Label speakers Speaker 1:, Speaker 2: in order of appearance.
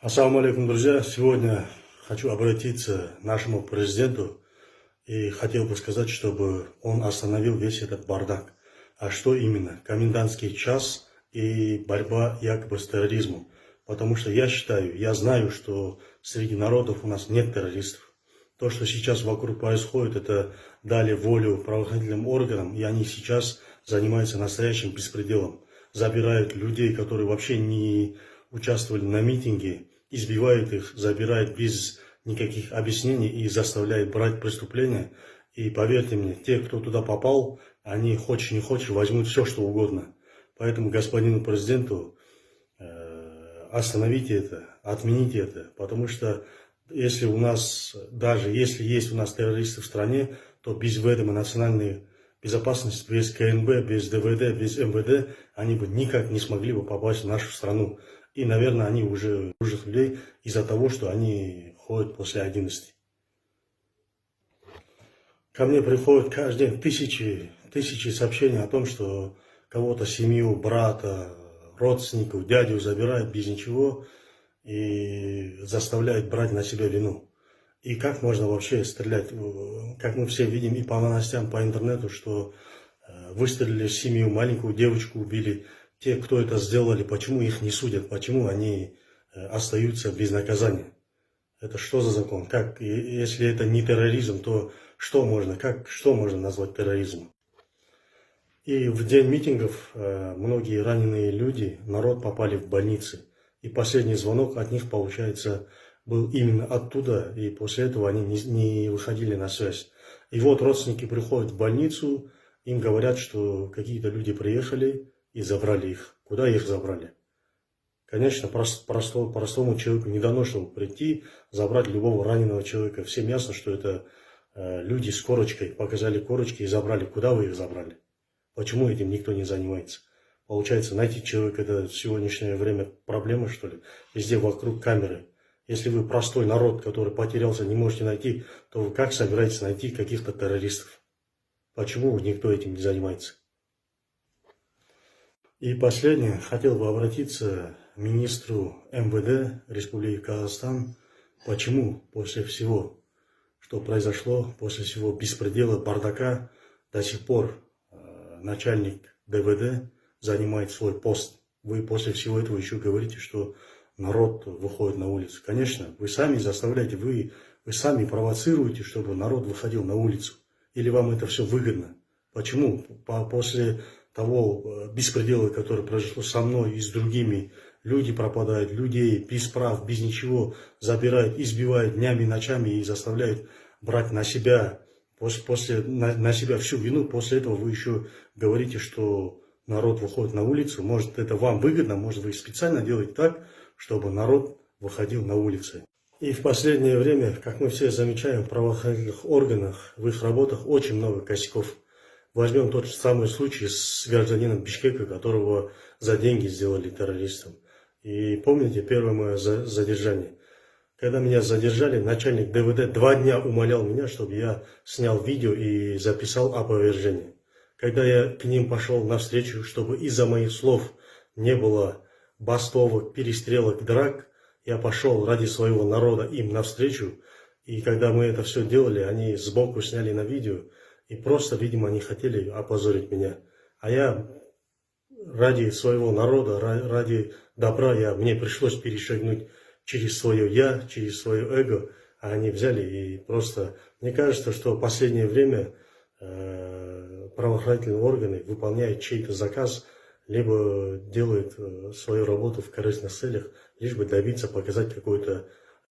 Speaker 1: Ассаламу алейкум, друзья. Сегодня хочу обратиться к нашему президенту и хотел бы сказать, чтобы он остановил весь этот бардак. А что именно? Комендантский час и борьба якобы с терроризмом. Потому что я считаю, я знаю, что среди народов у нас нет террористов. То, что сейчас вокруг происходит, это дали волю правоохранительным органам, и они сейчас занимаются настоящим беспределом. Забирают людей, которые вообще не участвовали на митинге, избивают их, забирают без никаких объяснений и заставляют брать преступления. И поверьте мне, те, кто туда попал, они, хочешь не хочешь, возьмут все, что угодно. Поэтому господину президенту остановите это, отмените это, потому что если у нас, даже если есть у нас террористы в стране, то без ведома национальной безопасности, без КНБ, без ДВД, без МВД, они бы никак не смогли бы попасть в нашу страну. И, наверное, они уже служат людей из-за того, что они ходят после 11. Ко мне приходят каждый день тысячи сообщений о том, что кого-то, семью, брата, родственников, дядю забирают без ничего и заставляют брать на себя вину. И как можно вообще стрелять? Как мы все видим и по новостям, по интернету, что выстрелили в семью, маленькую девочку убили. Те, кто это сделали, почему их не судят, почему они остаются без наказания? Это что за закон? Как, если это не терроризм, то что можно назвать терроризмом? И в день митингов многие раненые люди, народ, попали в больницы. И последний звонок от них, получается, был именно оттуда, и после этого они не выходили на связь. И вот родственники приходят в больницу, им говорят, что какие-то люди приехали и забрали их. Куда их забрали? Конечно, простому человеку не дано, чтобы прийти, забрать любого раненого человека. Всем ясно, что это люди с корочкой, показали корочки и забрали. Куда вы их забрали? Почему этим никто не занимается? Получается, найти человека — это в сегодняшнее время проблема, что ли? Везде вокруг камеры. Если вы простой народ, который потерялся, не можете найти, то вы как собираетесь найти каких-то террористов? Почему никто этим не занимается? И последнее, хотел бы обратиться к министру МВД Республики Казахстан. Почему после всего, что произошло, после всего беспредела, бардака, до сих пор начальник ДВД занимает свой пост? Вы после всего этого еще говорите, что народ выходит на улицу. Конечно, вы сами заставляете, вы сами провоцируете, чтобы народ выходил на улицу. Или вам это все выгодно? Почему после того беспредела, который произошло со мной и с другими, люди пропадают, людей без прав, без ничего забирают, избивают днями, ночами и заставляют брать на себя, на себя всю вину? После этого вы еще говорите, что народ выходит на улицу. Может, это вам выгодно, может, вы специально делаете так, чтобы народ выходил на улицы. И в последнее время, как мы все замечаем, в правоохранительных органах, в их работах очень много косяков. Возьмем тот же самый случай с гражданином Бишкека, которого за деньги сделали террористом. И помните первое мое задержание? Когда меня задержали, начальник ДВД 2 дня умолял меня, чтобы я снял видео и записал опровержение. Когда я к ним пошел навстречу, чтобы из-за моих слов не было бастовок, перестрелок, драк, я пошел ради своего народа им навстречу. И когда мы это все делали, они сбоку сняли на видео. И просто, видимо, они хотели опозорить меня. А я ради своего народа, ради добра, мне пришлось перешагнуть через свое «я», через свое эго. А они взяли и просто... Мне кажется, что в последнее время правоохранительные органы выполняют чей-то заказ, либо делают свою работу в корыстных целях, лишь бы добиться, показать какой-то